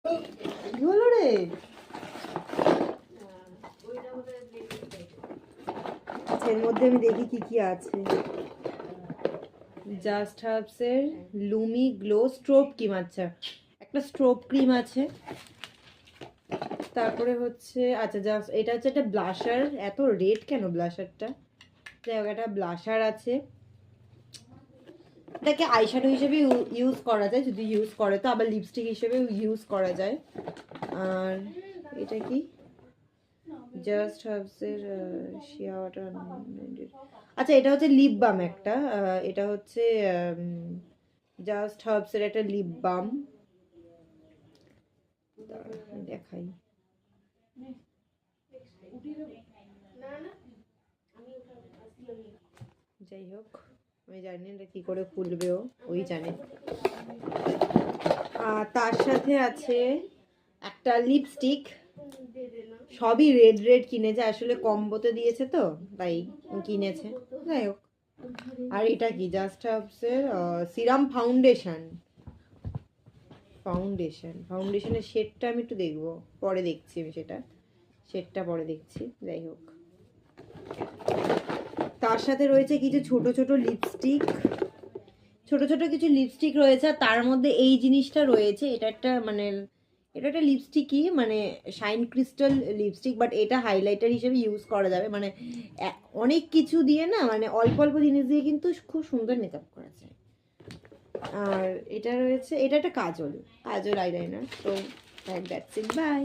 কি হলো রে? আচ্ছা, এর মধ্যে আমি দেখি কি কি আছে। জাস্ট হার্বসের লুমি গ্লো স্ট্রোব ক্রিম, আচ্ছা একটা স্ট্রোব ক্রিম আছে। তারপরে হচ্ছে আচ্ছা জাস্ট এটা হচ্ছে একটা ব্লাশার। এত রেড কেন ব্লাশারটা? যাই হোক, একটা ব্লাশার আছে। এটাকে আইশ্যাডো হিসেবে ইউজ করা যায়, যদি ইউজ করে তো, আবার লিপস্টিক হিসেবে ইউজ করা যায়। আর এটা কি? জাস্ট হার্বসের শিয়া ওয়াটার। আচ্ছা, এটা হচ্ছে লিপ বাম একটা। এটা হচ্ছে জাস্ট হার্বসের একটা লিপ বাম। দেখাই। যাই হোক, আমি জানি না এটা কি করে খুলবেও, ওই জানে। তার সাথে আছে একটা লিপস্টিক। সবই রেড রেড কিনেছে, আসলে কম্বোতে দিয়েছে তো তাই কিনেছে। যাই হোক, আর এটা কি? জাস্ট হার্বসের সিরাম ফাউন্ডেশন। ফাউন্ডেশনের শেডটা আমি একটু দেখবো, পরে দেখছি আমি সেটা, শেডটা পরে দেখছি। যাই হোক, তার সাথে রয়েছে কিছু ছোট ছোট লিপস্টিক, ছোট ছোট কিছু লিপস্টিক রয়েছে। আর তার মধ্যে এই জিনিসটা রয়েছে, এটা একটা মানে এটা একটা লিপস্টিকই, মানে শাইন ক্রিস্টাল লিপস্টিক, বাট এটা হাইলাইটার হিসেবে ইউজ করা যাবে। মানে অনেক কিছু দিয়ে না, মানে অল্প অল্প জিনিস দিয়ে কিন্তু খুব সুন্দর মেকআপ করা যায়। আর এটা রয়েছে, এটা একটা কাজল আইলাইনার। তো দ্যাটস ইট, বাই।